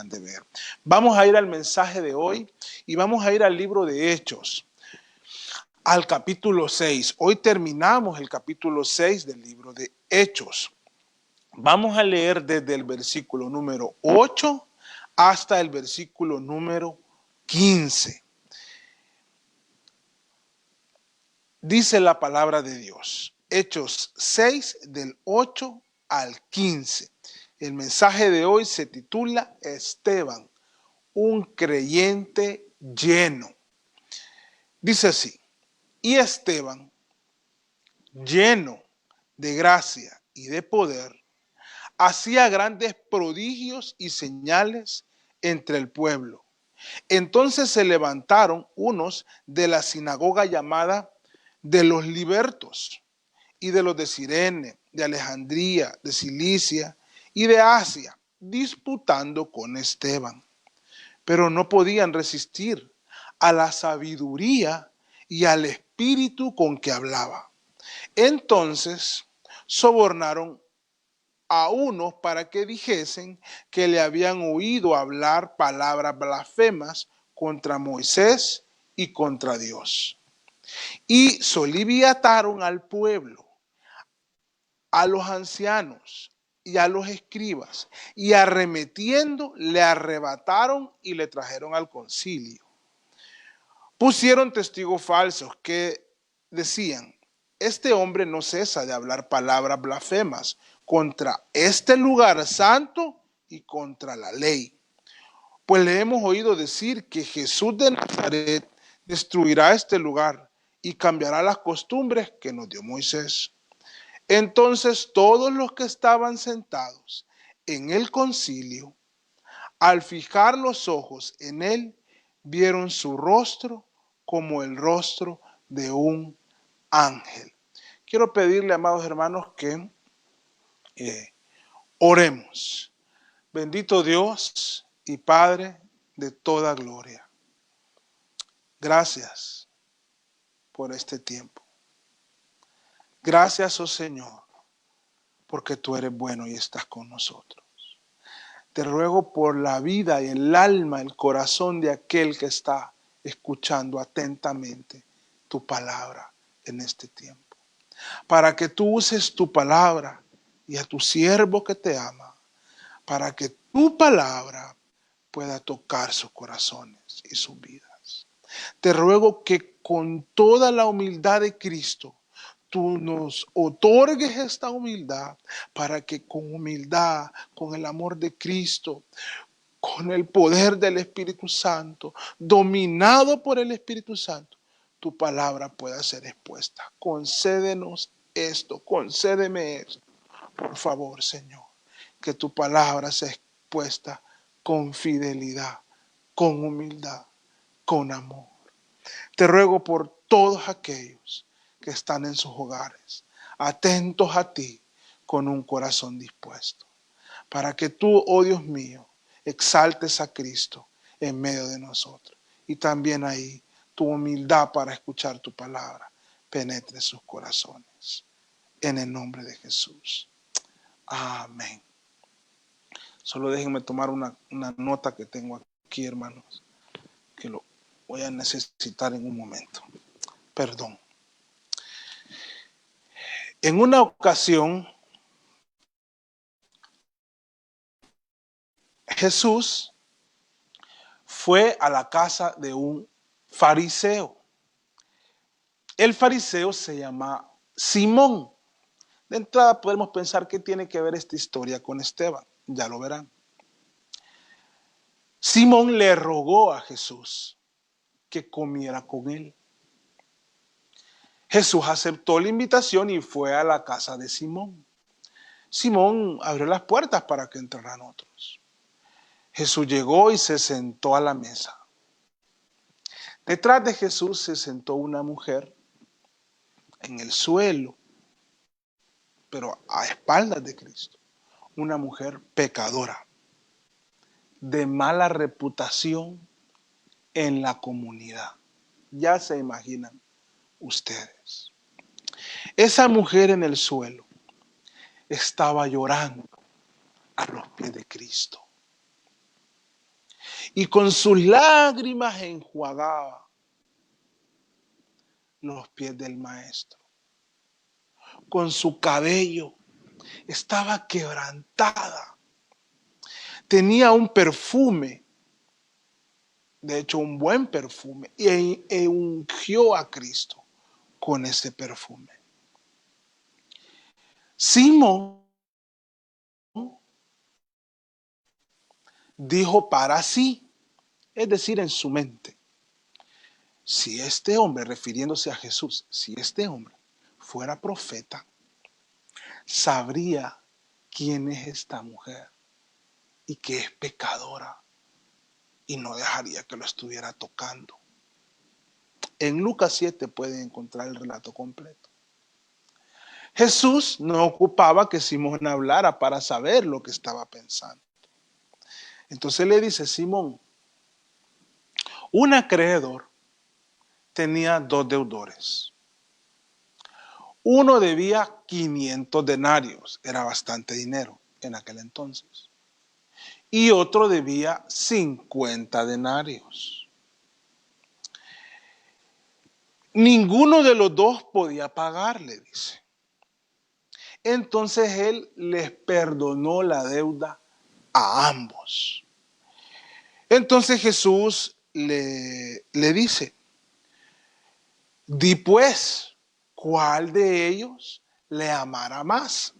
de ver. Vamos a ir al mensaje de hoy y vamos a ir al libro de Hechos, al capítulo 6. Hoy terminamos el capítulo 6 del libro de Hechos. Vamos a leer desde el versículo número 8 hasta el versículo número 15. Dice la palabra de Dios. Hechos 6 del 8 al 15. El mensaje de hoy se titula Esteban, un creyente lleno. Dice así: y Esteban, lleno de gracia y de poder, hacía grandes prodigios y señales entre el pueblo. Entonces se levantaron unos de la sinagoga llamada de los libertos y de los de Cirene, de Alejandría, de Cilicia y de Asia, disputando con Esteban. Pero no podían resistir a la sabiduría y al espíritu con que hablaba. Entonces sobornaron a unos para que dijesen que le habían oído hablar palabras blasfemas contra Moisés y contra Dios. Y soliviataron al pueblo, a los ancianos y a los escribas, y arremetiendo le arrebataron y le trajeron al concilio. Pusieron testigos falsos que decían: este hombre no cesa de hablar palabras blasfemas contra este lugar santo y contra la ley. Pues le hemos oído decir que Jesús de Nazaret destruirá este lugar y cambiará las costumbres que nos dio Moisés. Entonces todos los que estaban sentados en el concilio, al fijar los ojos en él, vieron su rostro como el rostro de un ángel. Quiero pedirle, amados hermanos, que oremos. Bendito Dios y Padre de toda gloria, gracias por este tiempo. Gracias, oh Señor, porque tú eres bueno y estás con nosotros. Te ruego por la vida y el alma, el corazón de aquel que está escuchando atentamente tu palabra en este tiempo, para que tú uses tu palabra y a tu siervo que te ama, para que tu palabra pueda tocar sus corazones y sus vidas. Te ruego que con toda la humildad de Cristo, tú nos otorgues esta humildad para que con humildad, con el amor de Cristo, con el poder del Espíritu Santo, dominado por el Espíritu Santo, tu palabra pueda ser expuesta. Concédenos esto, concédeme esto, por favor, Señor, que tu palabra sea expuesta con fidelidad, con humildad, con amor. Te ruego por todos aquellos que están en sus hogares, atentos a ti, con un corazón dispuesto, para que tú, oh Dios mío, exaltes a Cristo en medio de nosotros. Y también ahí tu humildad para escuchar tu palabra penetre sus corazones. En el nombre de Jesús. Amén. Solo déjenme tomar una nota que tengo aquí, hermanos, que lo voy a necesitar en un momento. Perdón. En una ocasión, Jesús fue a la casa de un fariseo. El fariseo se llama Simón. De entrada podemos pensar qué tiene que ver esta historia con Esteban. Ya lo verán. Simón le rogó a Jesús que comiera con él. Jesús aceptó la invitación y fue a la casa de Simón. Simón abrió las puertas para que entraran otros. Jesús llegó y se sentó a la mesa. Detrás de Jesús se sentó una mujer en el suelo, pero a espaldas de Cristo. Una mujer pecadora, de mala reputación en la comunidad. Ya se imaginan ustedes. Esa mujer en el suelo estaba llorando a los pies de Cristo. y con sus lágrimas enjuagaba los pies del maestro. Con su cabello estaba quebrantada. Tenía un perfume, de hecho un buen perfume, y ungió a Cristo con ese perfume. Simón dijo para sí, es decir, en su mente, si este hombre, refiriéndose a Jesús, si este hombre fuera profeta, sabría quién es esta mujer y que es pecadora y no dejaría que lo estuviera tocando. En Lucas 7 pueden encontrar el relato completo. Jesús no ocupaba que Simón hablara para saber lo que estaba pensando. Entonces le dice: Simón, un acreedor tenía dos deudores. Uno debía 500 denarios, era bastante dinero en aquel entonces. Y otro debía 50 denarios. Ninguno de los dos podía pagarle, dice. Entonces él les perdonó la deuda a ambos. Entonces Jesús le dice: di pues, ¿cuál de ellos le amará más?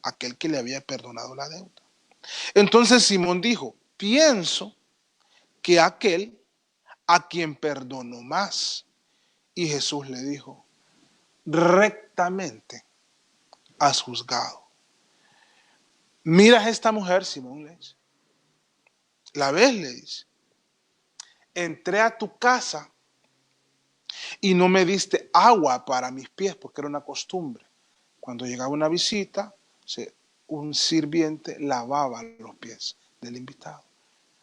Aquel que le había perdonado la deuda. Entonces Simón dijo: pienso que aquel a quien perdonó más. Y Jesús le dijo: rectamente has juzgado. Miras a esta mujer, Simón, le dice. ¿La ves? Le dice. Entré a tu casa y no me diste agua para mis pies, porque era una costumbre. Cuando llegaba una visita, un sirviente lavaba los pies del invitado.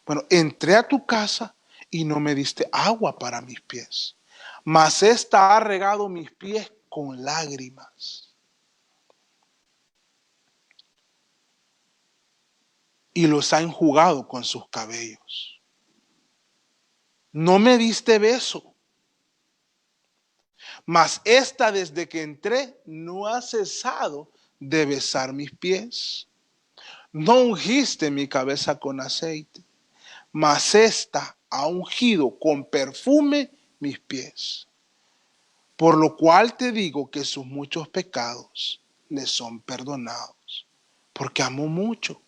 Bueno, entré a tu casa y no me diste agua para mis pies, mas esta ha regado mis pies con lágrimas y los ha enjugado con sus cabellos. No me diste beso, mas esta desde que entré no ha cesado de besar mis pies. No ungiste mi cabeza con aceite, mas esta ha ungido con perfume mis pies. Por lo cual te digo que sus muchos pecados le son perdonados, porque amó mucho.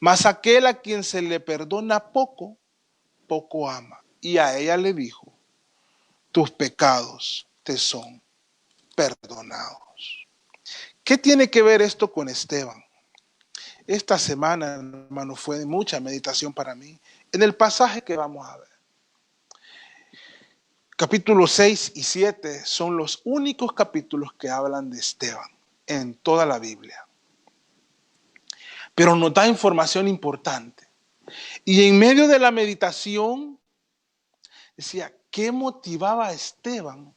Mas aquel a quien se le perdona poco, poco ama. Y a ella le dijo: tus pecados te son perdonados. ¿Qué tiene que ver esto con Esteban? Esta semana, hermano, fue de mucha meditación para mí en el pasaje que vamos a ver. Capítulos 6 y 7 son los únicos capítulos que hablan de Esteban en toda la Biblia. Pero nos da información importante. Y en medio de la meditación, decía, ¿qué motivaba a Esteban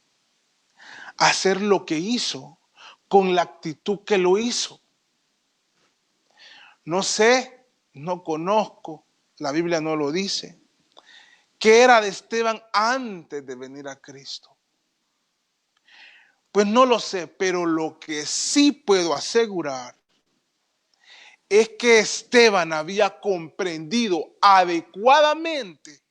a hacer lo que hizo con la actitud que lo hizo? No sé, no conozco, la Biblia no lo dice. ¿Qué era de Esteban antes de venir a Cristo? Pues no lo sé, pero lo que sí puedo asegurar es que Esteban había comprendido adecuadamente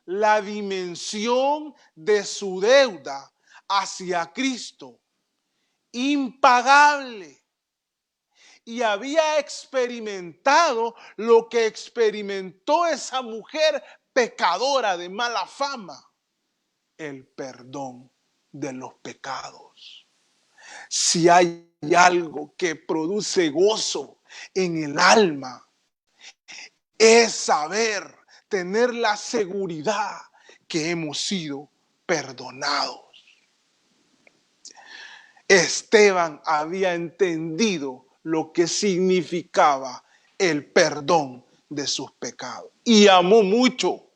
la dimensión de su deuda hacia Cristo, impagable, y había experimentado lo que experimentó esa mujer pecadora de mala fama: el perdón de los pecados. Si hay algo que produce gozo en el alma, es saber, tener la seguridad que hemos sido perdonados. Esteban había entendido lo que significaba el perdón de sus pecados y amó mucho.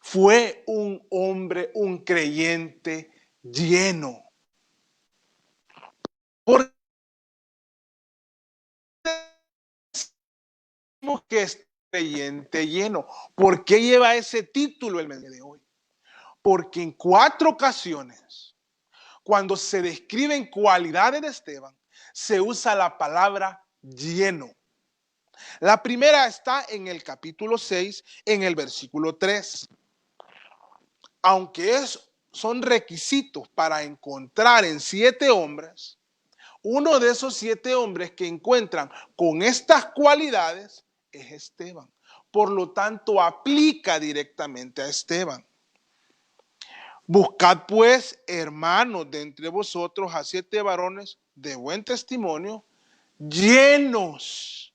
Fue un hombre, un creyente lleno. Porque que creyente lleno. ¿Por qué lleva ese título el mensaje de hoy? Porque en 4 ocasiones, cuando se describen cualidades de Esteban, se usa la palabra lleno. La primera está en el capítulo 6, en el versículo 3. Aunque son requisitos para encontrar en 7 hombres, uno de esos 7 hombres que encuentran con estas cualidades es Esteban. Por lo tanto, aplica directamente a Esteban. Buscad pues, hermanos, de entre vosotros a 7 varones de buen testimonio, llenos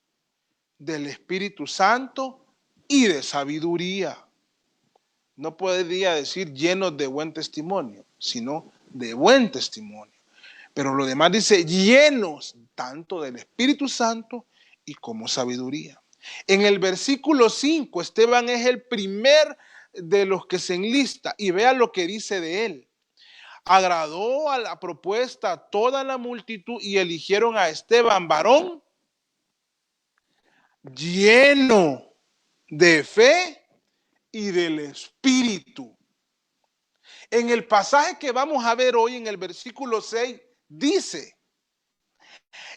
del Espíritu Santo y de sabiduría. No podría decir llenos de buen testimonio, sino de buen testimonio. Pero lo demás dice llenos tanto del Espíritu Santo y como sabiduría. En el versículo 5, Esteban es el primer de los que se enlista y vea lo que dice de él. Agradó a la propuesta a toda la multitud y eligieron a Esteban, varón lleno de fe y del Espíritu. En el pasaje que vamos a ver hoy, en el versículo 6, dice,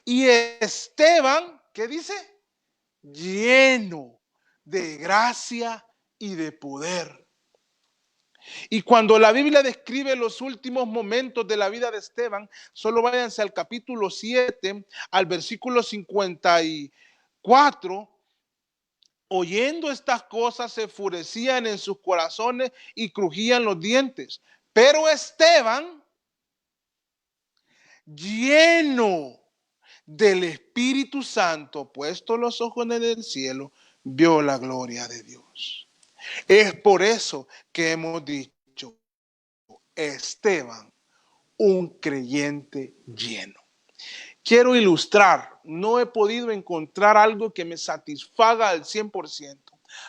y Esteban, ¿qué dice? Lleno de gracia y de poder. Y cuando la Biblia describe los últimos momentos de la vida de Esteban, solo váyanse al capítulo 7, al versículo 54. Oyendo estas cosas se enfurecían en sus corazones y crujían los dientes. Pero Esteban, lleno del Espíritu Santo, puesto los ojos en el cielo, vio la gloria de Dios. Es por eso que hemos dicho, Esteban, un creyente lleno. Quiero ilustrar, no he podido encontrar algo que me satisfaga al 100%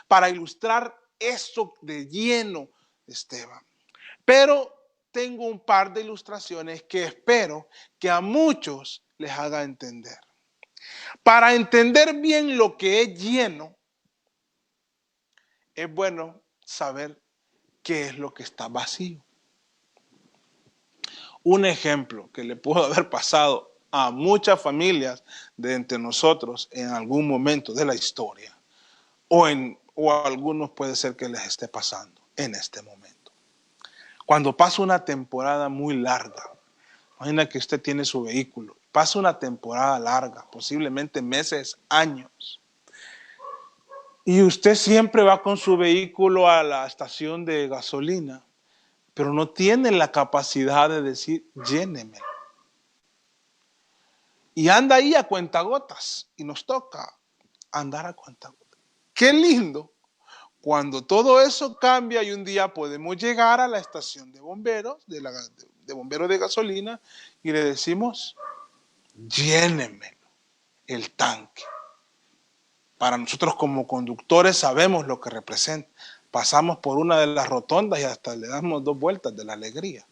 para ilustrar eso de lleno de Esteban. Pero tengo un par de ilustraciones que espero que a muchos les haga entender. Para entender bien lo que es lleno, es bueno saber qué es lo que está vacío. Un ejemplo que le pudo haber pasado a muchas familias de entre nosotros en algún momento de la historia, o a algunos puede ser que les esté pasando en este momento. Cuando pasa una temporada muy larga, imagina que usted tiene su vehículo, pasa una temporada larga, posiblemente meses, años, y usted siempre va con su vehículo a la estación de gasolina, pero no tiene la capacidad de decir, lléneme. Y anda ahí a cuentagotas, y nos toca andar a cuentagotas. Qué lindo cuando todo eso cambia y un día podemos llegar a la estación de bomberos, de bomberos de gasolina, y le decimos, lléneme el tanque. Para nosotros como conductores sabemos lo que representa. Pasamos por una de las rotondas y hasta le damos 2 vueltas de la alegría.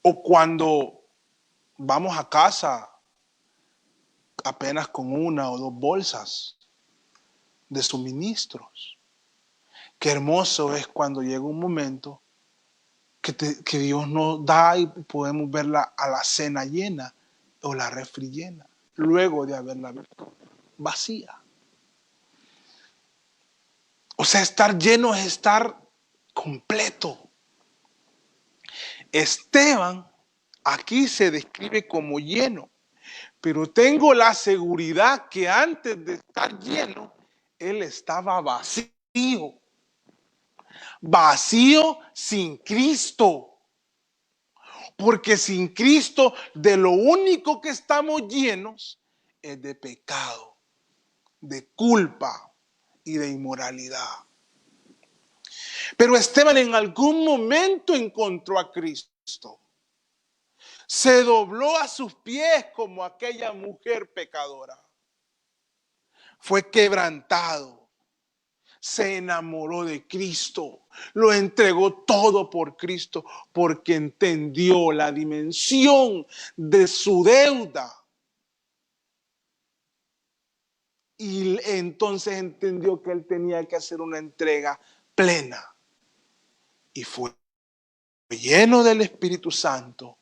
O cuando vamos a casa apenas con 1 o 2 bolsas de suministros. Qué hermoso es cuando llega un momento que Dios nos da y podemos ver la alacena llena o la refri llena, luego de haberla visto vacía. O sea, estar lleno es estar completo. Esteban aquí se describe como lleno, pero tengo la seguridad que antes de estar lleno, él estaba vacío. Vacío sin Cristo. Porque sin Cristo, de lo único que estamos llenos es de pecado, de culpa y de inmoralidad. Pero Esteban en algún momento encontró a Cristo. Se dobló a sus pies como aquella mujer pecadora. Fue quebrantado. Se enamoró de Cristo. Lo entregó todo por Cristo porque entendió la dimensión de su deuda y entonces entendió que él tenía que hacer una entrega plena. Y fue lleno del Espíritu Santo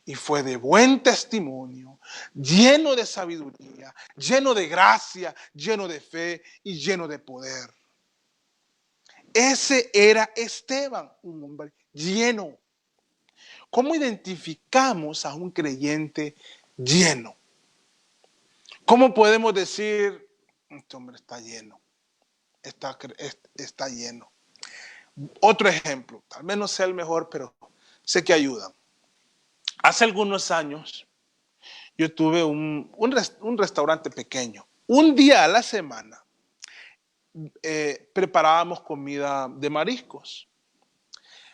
y fue de buen testimonio, lleno de sabiduría, lleno de gracia, lleno de fe y lleno de poder. Ese era Esteban, un hombre lleno. ¿Cómo identificamos a un creyente lleno? ¿Cómo podemos decir, este hombre está lleno, está lleno? Otro ejemplo, tal vez no sea el mejor, pero sé que ayuda. Hace algunos años yo tuve un restaurante pequeño. Un día a la semana preparábamos comida de mariscos.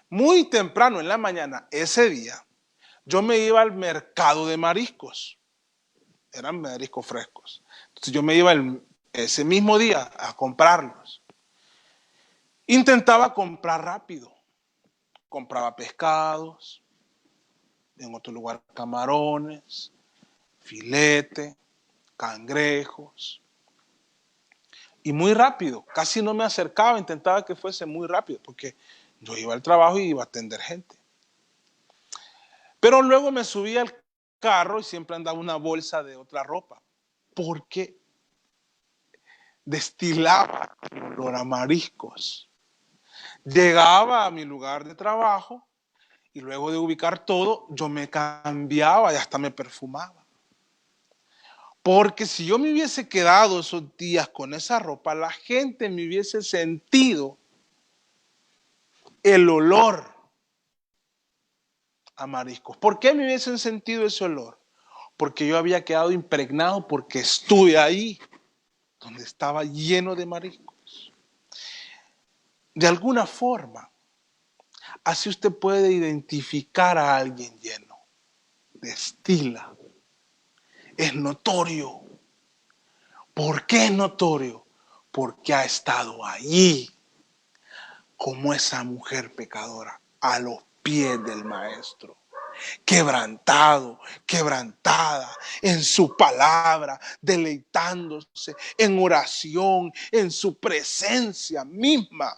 Muy temprano en la mañana, ese día, yo me iba al mercado de mariscos. Eran mariscos frescos. Entonces yo me iba ese mismo día a comprarlos. Intentaba comprar rápido. Compraba pescados, en otro lugar camarones, filete, cangrejos. Y muy rápido, casi no me acercaba, intentaba que fuese muy rápido, porque yo iba al trabajo y iba a atender gente. Pero luego me subí al carro y siempre andaba una bolsa de otra ropa, porque destilaba olor a mariscos. Llegaba a mi lugar de trabajo y luego de ubicar todo, yo me cambiaba y hasta me perfumaba. Porque si yo me hubiese quedado esos días con esa ropa, la gente me hubiese sentido el olor a mariscos. ¿Por qué me hubiesen sentido ese olor? Porque yo había quedado impregnado porque estuve ahí, donde estaba lleno de mariscos. De alguna forma, así usted puede identificar a alguien lleno. Destila. Es notorio. ¿Por qué es notorio? Porque ha estado allí, como esa mujer pecadora, a los pies del Maestro. Quebrantado, quebrantada en su palabra, deleitándose en oración, en su presencia misma.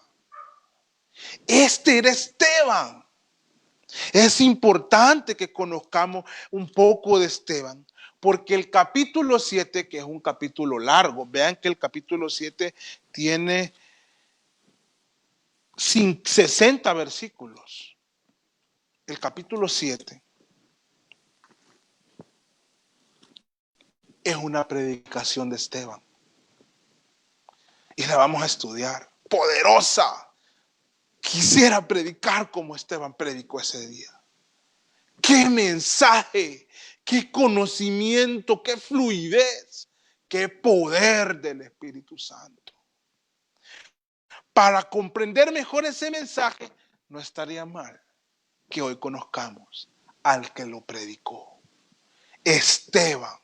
Este era Esteban. Es importante que conozcamos un poco de Esteban, porque el capítulo 7, que es un capítulo largo, vean que el capítulo 7 tiene 60 versículos. El capítulo 7 es una predicación de Esteban. Y la vamos a estudiar. Poderosa. Quisiera predicar como Esteban predicó ese día. ¡Qué mensaje! ¡Qué conocimiento! ¡Qué fluidez! ¡Qué poder del Espíritu Santo! Para comprender mejor ese mensaje, no estaría mal que hoy conozcamos al que lo predicó. Esteban,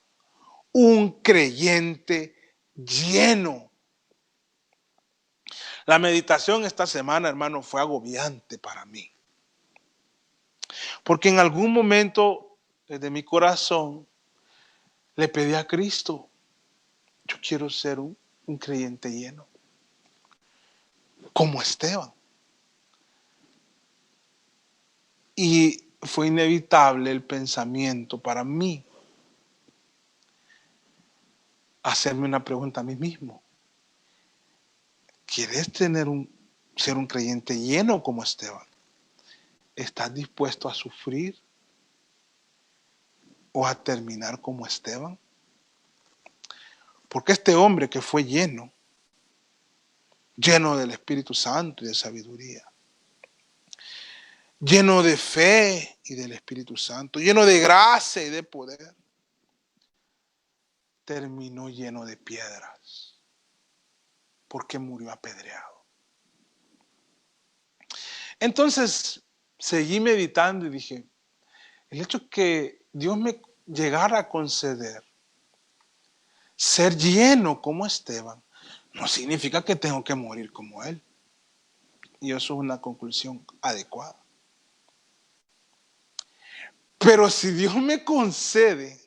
un creyente lleno. La meditación esta semana, hermano, fue agobiante para mí. Porque en algún momento, desde mi corazón, le pedí a Cristo, yo quiero ser un creyente lleno, como Esteban. Y fue inevitable el pensamiento para mí, hacerme una pregunta a mí mismo. ¿Quieres ser un creyente lleno como Esteban? ¿Estás dispuesto a sufrir o a terminar como Esteban? Porque este hombre que fue lleno del Espíritu Santo y de sabiduría, lleno de fe y del Espíritu Santo, lleno de gracia y de poder, terminó lleno de piedras, porque murió apedreado. Entonces seguí meditando y dije, el hecho que Dios me llegara a conceder ser lleno como Esteban, no significa que tengo que morir como él. Y eso es una conclusión adecuada. Pero si Dios me concede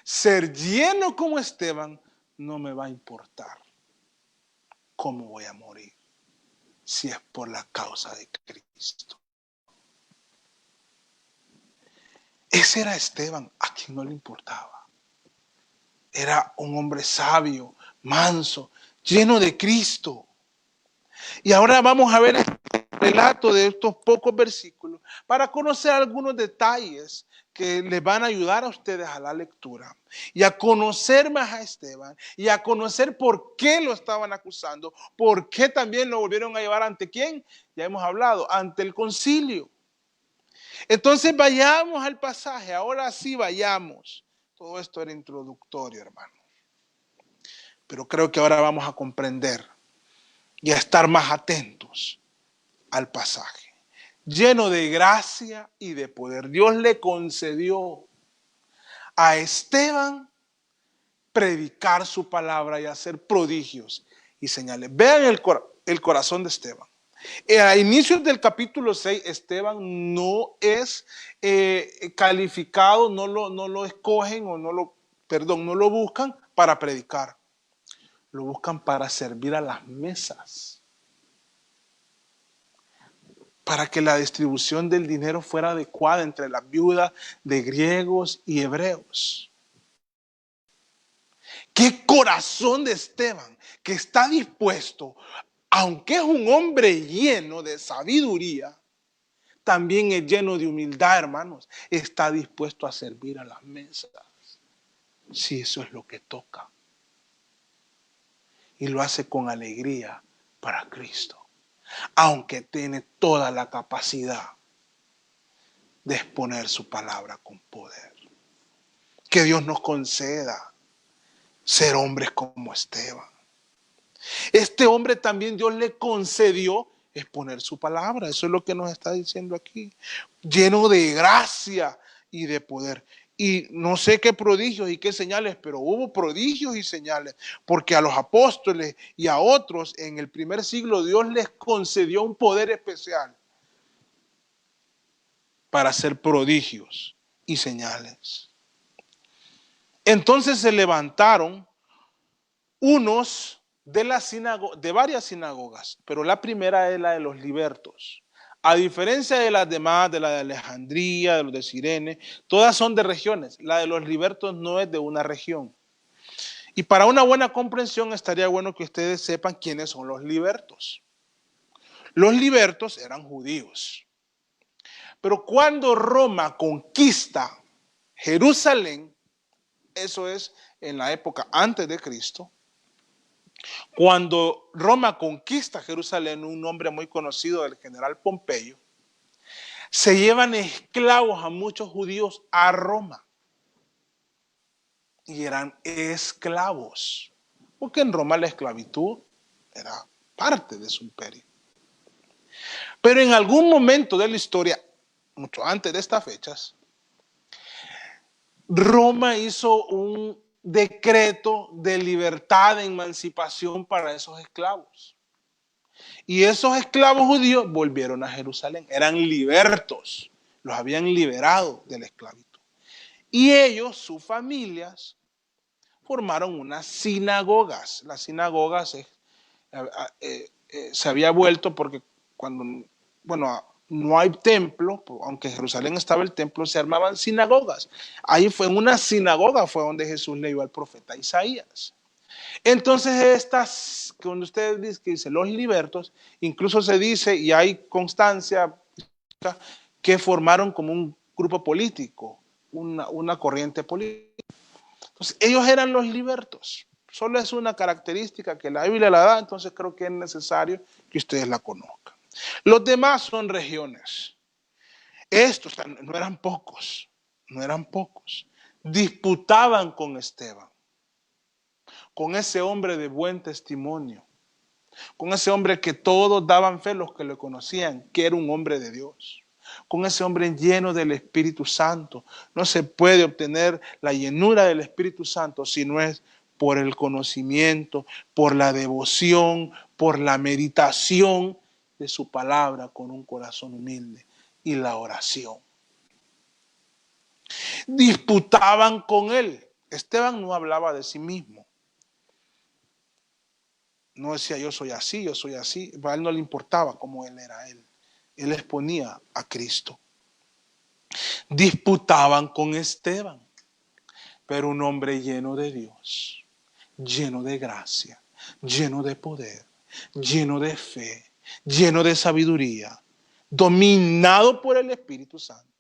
ser lleno como Esteban, no me va a importar cómo voy a morir si es por la causa de Cristo. Ese era Esteban, a quien no le importaba. Era un hombre sabio, manso, lleno de Cristo. Y ahora vamos a ver el relato de estos pocos versículos para conocer algunos detalles que les van a ayudar a ustedes a la lectura y a conocer más a Esteban y a conocer por qué lo estaban acusando, por qué también lo volvieron a llevar ante quién, ya hemos hablado, ante el concilio. Entonces vayamos al pasaje, ahora sí vayamos. Todo esto era introductorio, hermano. Pero creo que ahora vamos a comprender y a estar más atentos al pasaje. Lleno de gracia y de poder. Dios le concedió a Esteban predicar su palabra y hacer prodigios y señales. Vean el corazón de Esteban. A inicios del capítulo 6, Esteban no es calificado, no lo escogen o no lo buscan para predicar. Lo buscan para servir a las mesas. Para que la distribución del dinero fuera adecuada entre las viudas de griegos y hebreos. Qué corazón de Esteban, que está dispuesto, aunque es un hombre lleno de sabiduría, también es lleno de humildad, hermanos. Está dispuesto a servir a las mesas. Si eso es lo que toca. Y lo hace con alegría para Cristo. Aunque tiene toda la capacidad de exponer su palabra con poder. Que Dios nos conceda ser hombres como Esteban. Este hombre también Dios le concedió exponer su palabra. Eso es lo que nos está diciendo aquí. Lleno de gracia y de poder. Y no sé qué prodigios y qué señales, pero hubo prodigios y señales. Porque a los apóstoles y a otros en el primer siglo Dios les concedió un poder especial para hacer prodigios y señales. Entonces se levantaron unos de varias sinagogas, pero la primera es la de los libertos. A diferencia de las demás, de la de Alejandría, de los de Cirene, todas son de regiones. La de los libertos no es de una región. Y para una buena comprensión estaría bueno que ustedes sepan quiénes son los libertos. Los libertos eran judíos. Pero cuando Roma conquista Jerusalén, eso es en la época antes de Cristo, cuando Roma conquista Jerusalén, un nombre muy conocido del general Pompeyo, se llevan esclavos a muchos judíos a Roma. Y eran esclavos. Porque en Roma la esclavitud era parte de su imperio. Pero en algún momento de la historia, mucho antes de estas fechas, Roma hizo un decreto de libertad, de emancipación para esos esclavos. Y esos esclavos judíos volvieron a Jerusalén. Eran libertos. Los habían liberado de la esclavitud. Y ellos, sus familias, formaron unas sinagogas. Las sinagogas se había vuelto porque cuando, no hay templo, aunque en Jerusalén estaba el templo, se armaban sinagogas. Ahí fue en una sinagoga fue donde Jesús leyó al profeta Isaías. Entonces estas, cuando ustedes dicen que dice los libertos, incluso se dice y hay constancia que formaron como un grupo político, una corriente política. Entonces ellos eran los libertos. Solo es una característica que la Biblia la da, entonces creo que es necesario que ustedes la conozcan. Los demás son regiones. Estos no eran pocos, no eran pocos. Disputaban con Esteban, con ese hombre de buen testimonio, con ese hombre que todos daban fe, los que lo conocían, que era un hombre de Dios, con ese hombre lleno del Espíritu Santo. No se puede obtener la llenura del Espíritu Santo si no es por el conocimiento, por la devoción, por la meditación de su palabra con un corazón humilde y la oración. Disputaban con él. Esteban no hablaba de sí mismo. No decía yo soy así, yo soy así. A él no le importaba cómo él era él. Él exponía a Cristo. Disputaban con Esteban, pero un hombre lleno de Dios, lleno de gracia, lleno de poder, lleno de fe, lleno de sabiduría, dominado por el Espíritu Santo.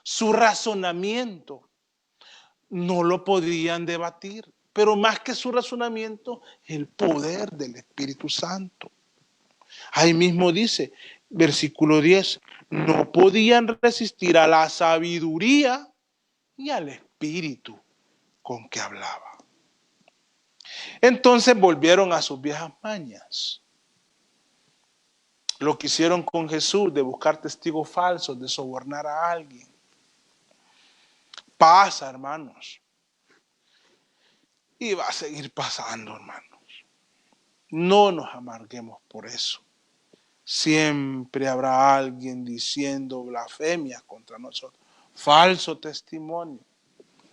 Su razonamiento no lo podían debatir, pero más que su razonamiento, el poder del Espíritu Santo. Ahí mismo dice, versículo 10, no podían resistir a la sabiduría y al Espíritu con que hablaba. Entonces volvieron a sus viejas mañas. Lo que hicieron con Jesús, de buscar testigos falsos, de sobornar a alguien. Pasa, hermanos. Y va a seguir pasando, hermanos. No nos amarguemos por eso. Siempre habrá alguien diciendo blasfemias contra nosotros. Falso testimonio.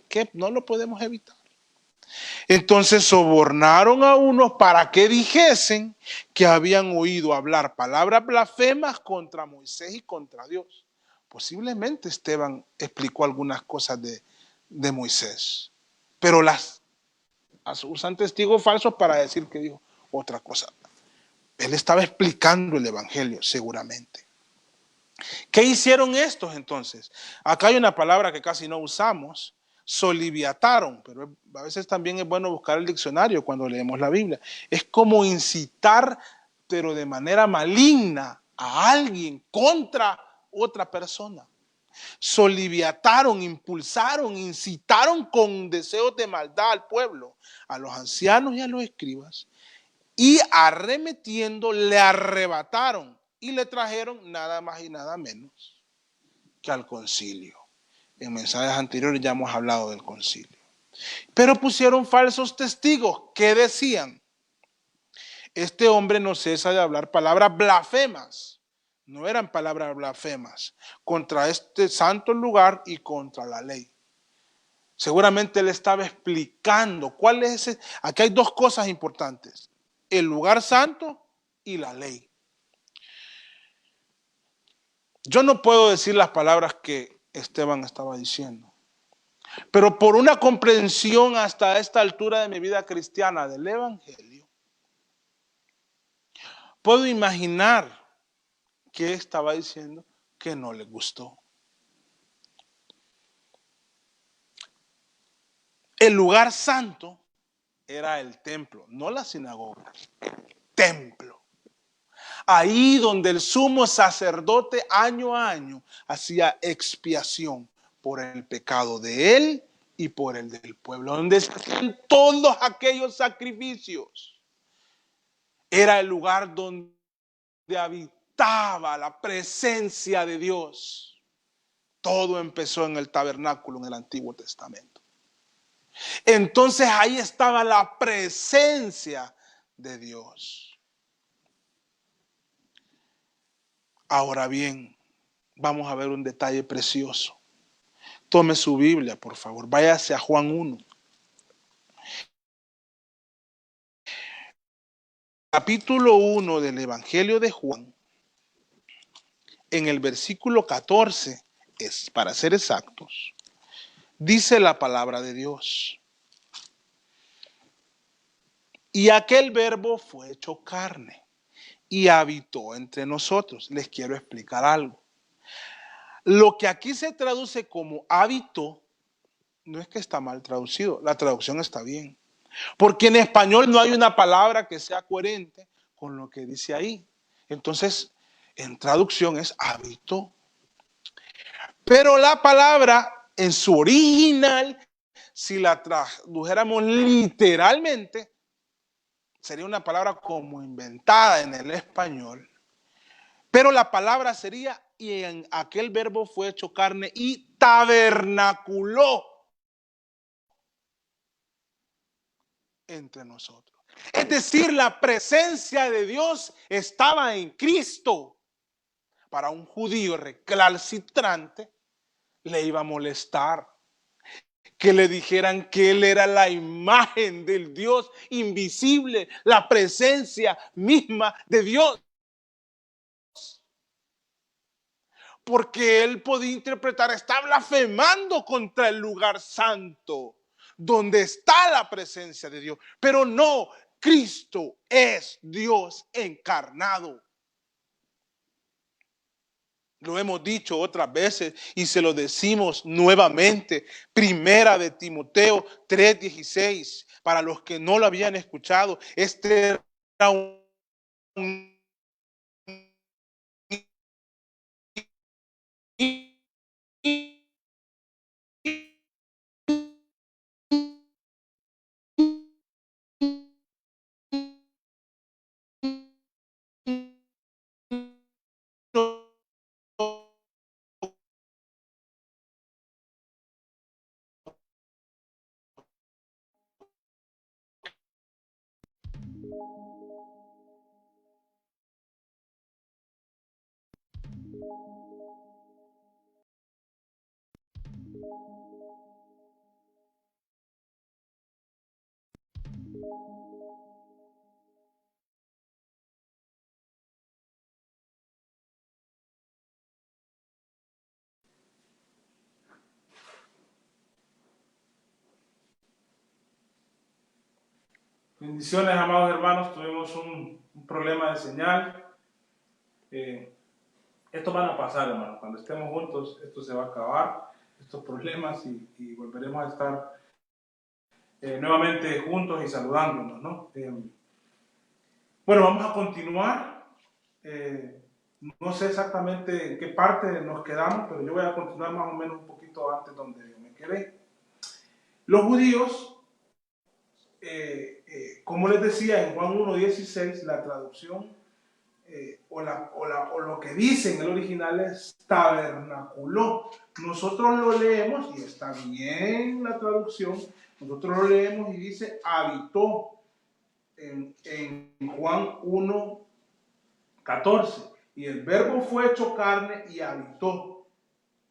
Que no lo podemos evitar. Entonces sobornaron a unos para que dijesen que habían oído hablar palabras blasfemas contra Moisés y contra Dios. Posiblemente Esteban explicó algunas cosas de Moisés, pero usan testigos falsos para decir que dijo otra cosa. Él estaba explicando el evangelio, seguramente. ¿Qué hicieron estos entonces? Acá hay una palabra que casi no usamos, soliviataron, pero a veces también es bueno buscar el diccionario cuando leemos la Biblia. Es como incitar, pero de manera maligna, a alguien contra otra persona. Soliviataron, impulsaron, incitaron con deseos de maldad al pueblo, a los ancianos y a los escribas, y arremetiendo le arrebataron y le trajeron nada más y nada menos que al concilio. En mensajes anteriores ya hemos hablado del concilio. Pero pusieron falsos testigos que decían, este hombre no cesa de hablar palabras blasfemas. No eran palabras blasfemas contra este santo lugar y contra la ley. Seguramente él estaba explicando cuál es ese. Aquí hay dos cosas importantes: el lugar santo y la ley. Yo no puedo decir las palabras que Esteban estaba diciendo, pero por una comprensión hasta esta altura de mi vida cristiana del evangelio, puedo imaginar que estaba diciendo que no le gustó. El lugar santo era el templo, no la sinagoga, el templo. Ahí donde el sumo sacerdote año a año hacía expiación por el pecado de él y por el del pueblo, donde se hacían todos aquellos sacrificios. Era el lugar donde habitaba la presencia de Dios. Todo empezó en el tabernáculo en el Antiguo Testamento. Entonces ahí estaba la presencia de Dios. Ahora bien, vamos a ver un detalle precioso. Tome su Biblia, por favor. Váyase a Juan 1. Capítulo 1 del Evangelio de Juan. En el versículo 14, para ser exactos, dice la palabra de Dios. Y aquel verbo fue hecho carne y habitó entre nosotros. Les quiero explicar algo. Lo que aquí se traduce como habitó, no es que está mal traducido, la traducción está bien. Porque en español no hay una palabra que sea coherente con lo que dice ahí. Entonces, en traducción es habitó. Pero la palabra en su original, si la tradujéramos literalmente, sería una palabra como inventada en el español. Pero la palabra sería, y en aquel verbo fue hecho carne y tabernaculó entre nosotros. Es decir, la presencia de Dios estaba en Cristo. Para un judío recalcitrante le iba a molestar. que le dijeran que él era la imagen del Dios invisible, la presencia misma de Dios. Porque él podía interpretar, está blasfemando contra el lugar santo, donde está la presencia de Dios. Pero no, Cristo es Dios encarnado. Lo hemos dicho otras veces y se lo decimos nuevamente. Primera de Timoteo 3:16. Para los que no lo habían escuchado, este era un Bendiciones, amados hermanos. Tuvimos un problema de señal. Esto van a pasar, hermanos. Cuando estemos juntos, esto se va a acabar, estos problemas, y volveremos a estar nuevamente juntos y saludándonos, ¿no? Bueno, vamos a continuar. No sé exactamente en qué parte nos quedamos, pero yo voy a continuar más o menos un poquito antes donde me quedé. Los judíos, como les decía en Juan 1:16, la traducción o lo que dice en el original es tabernaculó. Nosotros lo leemos, y está bien la traducción, nosotros lo leemos y dice habitó en Juan 1:14. Y el verbo fue hecho carne y habitó.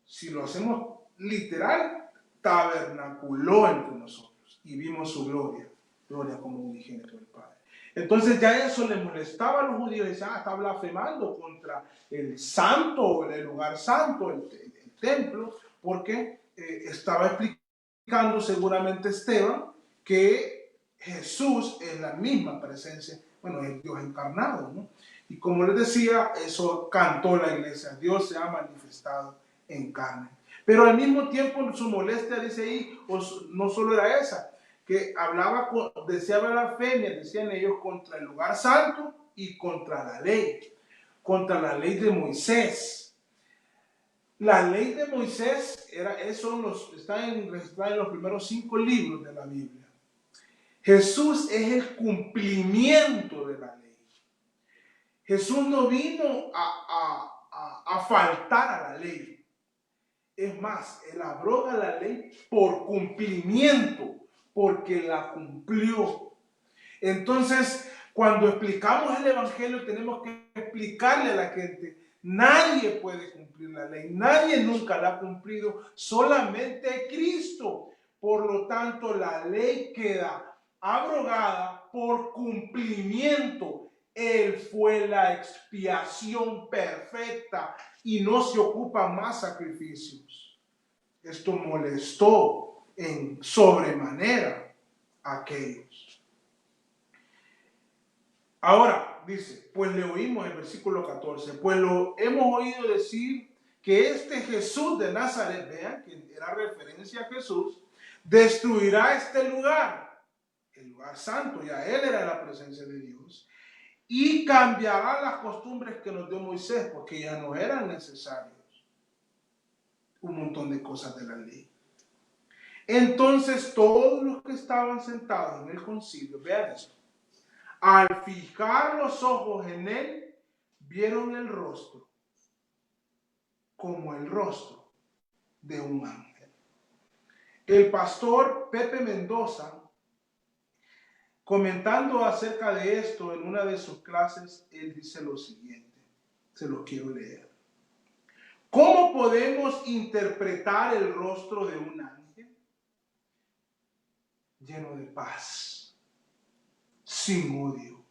Si lo hacemos literal, tabernaculó entre nosotros y vimos su gloria, gloria como unigénito del Padre. Entonces ya eso le molestaba a los judíos, decían, está blasfemando contra el santo, el lugar santo, el templo, porque estaba explicando seguramente Esteban que Jesús es la misma presencia, bueno, es Dios encarnado, ¿no? Y como les decía, eso cantó la iglesia, Dios se ha manifestado en carne. Pero al mismo tiempo su molestia, dice ahí, no solo era esa, que hablaba, decía blasfemia, decían ellos, contra el lugar santo y contra la ley de Moisés. La ley de Moisés está registrada en los primeros 5 libros de la Biblia. Jesús es el cumplimiento de la ley. Jesús no vino a faltar a la ley. Es más, él abroga la ley por cumplimiento, porque la cumplió. Entonces, cuando explicamos el evangelio, tenemos que explicarle a la gente, nadie puede cumplir la ley, nadie nunca la ha cumplido, solamente Cristo. Por lo tanto, la ley queda abrogada por cumplimiento. Él fue la expiación perfecta y no se ocupa más sacrificios. Esto molestó en sobremanera a aquellos. Ahora, dice, pues le oímos en el versículo 14, pues lo hemos oído decir que este Jesús de Nazaret, vean que era referencia a Jesús, destruirá este lugar, el lugar santo, ya él era la presencia de Dios, y cambiará las costumbres que nos dio Moisés, porque ya no eran necesarios un montón de cosas de la ley. Entonces todos los que estaban sentados en el concilio, vean esto, al fijar los ojos en él, vieron el rostro como el rostro de un ángel. El pastor Pepe Mendoza, comentando acerca de esto en una de sus clases, él dice lo siguiente, se lo quiero leer. ¿Cómo podemos interpretar el rostro de un ángel? lleno de paz, sin odio,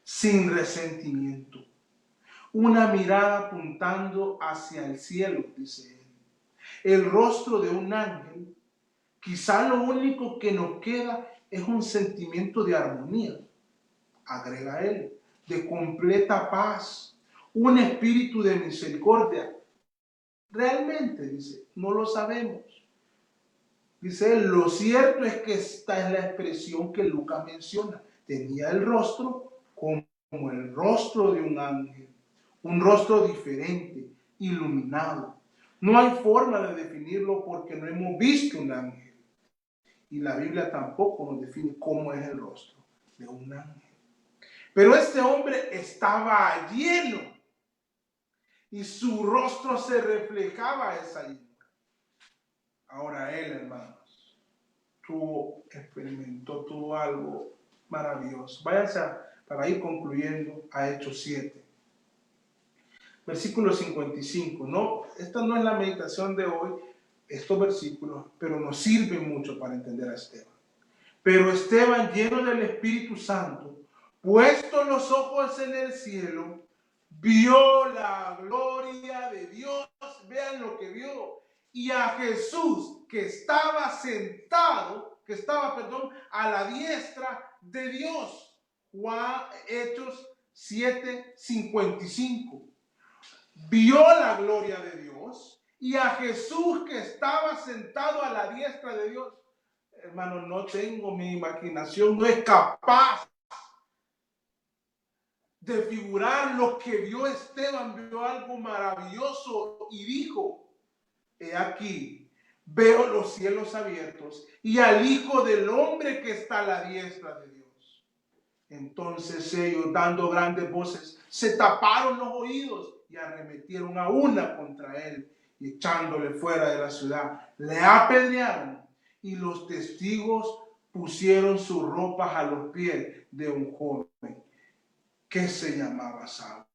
sin resentimiento, una mirada apuntando hacia el cielo, dice él. El rostro de un ángel, quizá lo único que nos queda es un sentimiento de armonía, agrega él, de completa paz, un espíritu de misericordia. Realmente, dice, no lo sabemos. Dice él, lo cierto es que esta es la expresión que Lucas menciona. Tenía el rostro como el rostro de un ángel, un rostro diferente, iluminado. No hay forma de definirlo porque no hemos visto un ángel. Y la Biblia tampoco nos define cómo es el rostro de un ángel. Pero este hombre estaba lleno y su rostro se reflejaba esa llenura. Ahora él, hermanos, tuvo algo maravilloso. Váyanse para ir concluyendo a Hechos 7. Versículo 55. No, esta no es la meditación de hoy, estos versículos, pero nos sirven mucho para entender a Esteban. Pero Esteban, lleno del Espíritu Santo, puesto los ojos en el cielo, vio la gloria de Dios. Vean lo que vio. Y a Jesús que estaba sentado, a la diestra de Dios. Hechos 7:55. Vio la gloria de Dios y a Jesús que estaba sentado a la diestra de Dios. Hermano, no tengo, mi imaginación no es capaz de figurar lo que vio Esteban. Vio algo maravilloso y dijo: he aquí, veo los cielos abiertos y al Hijo del Hombre que está a la diestra de Dios. Entonces ellos, dando grandes voces, se taparon los oídos y arremetieron a una contra él, y echándole fuera de la ciudad, le apedrearon, y los testigos pusieron sus ropas a los pies de un joven que se llamaba Saulo,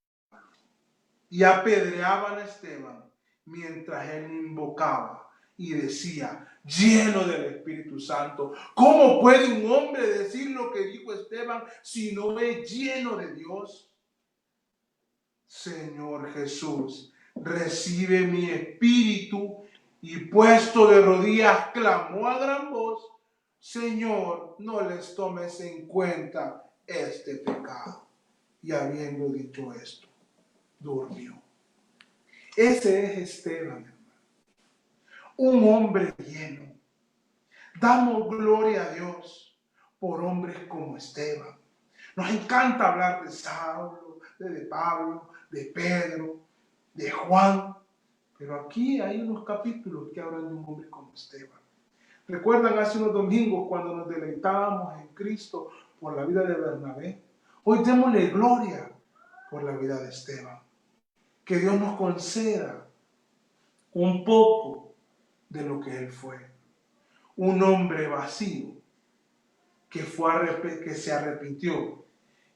y apedreaban a Esteban mientras él invocaba y decía, lleno del Espíritu Santo: ¿cómo puede un hombre decir lo que dijo Esteban si no es lleno de Dios? Señor Jesús, recibe mi espíritu. Y puesto de rodillas clamó a gran voz: Señor, no les tomes en cuenta este pecado. Y habiendo dicho esto, durmió. Ese es Esteban, hermano. Un hombre lleno. Damos gloria a Dios por hombres como Esteban. Nos encanta hablar de Saulo, de Pablo, de Pedro, de Juan. Pero aquí hay unos capítulos que hablan de un hombre como Esteban. ¿Recuerdan hace unos domingos cuando nos deleitábamos en Cristo por la vida de Bernabé? Hoy démosle gloria por la vida de Esteban. Que Dios nos conceda un poco de lo que él fue. Un hombre vacío que se arrepintió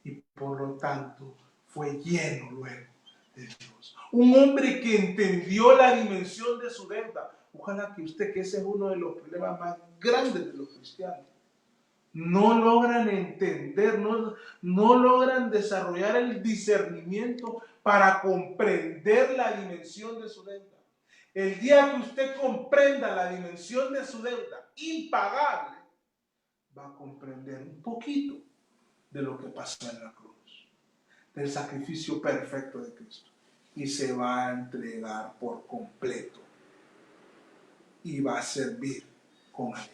y por lo tanto fue lleno luego de Dios. Un hombre que entendió la dimensión de su deuda. Ojalá que ese es uno de los problemas más grandes de los cristianos. No logran entender, no logran desarrollar el discernimiento para comprender la dimensión de su deuda. El día que usted comprenda la dimensión de su deuda impagable, va a comprender un poquito de lo que pasó en la cruz, del sacrificio perfecto de Cristo, y se va a entregar por completo y va a servir con alegría.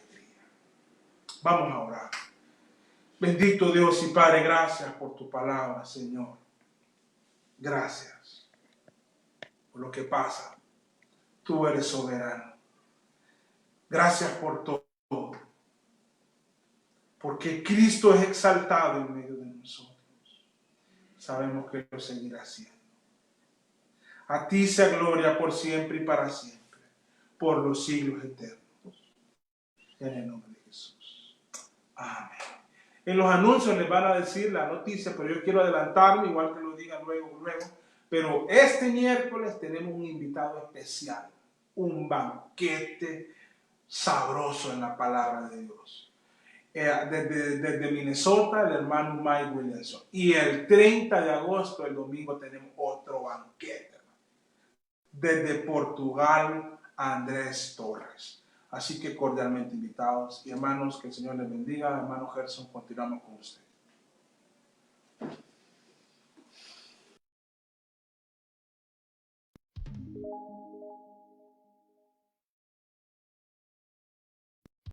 Vamos a orar. Bendito Dios y Padre, gracias por tu palabra, Señor. Gracias por lo que pasa. Tú eres soberano. Gracias por todo. Porque Cristo es exaltado en medio de nosotros. Sabemos que lo seguirá haciendo. A ti sea gloria por siempre y para siempre, por los siglos eternos. En el nombre de Jesús. Amén. En los anuncios les van a decir la noticia, pero yo quiero adelantarme, igual que lo digan luego. Pero este miércoles tenemos un invitado especial, un banquete sabroso en la palabra de Dios. Desde Minnesota, el hermano Mike Williamson. Y el 30 de agosto, el domingo, tenemos otro banquete. Desde Portugal, Andrés Torres. Así que cordialmente invitados. Y hermanos, que el Señor les bendiga. Hermano Gerson, continuamos con usted.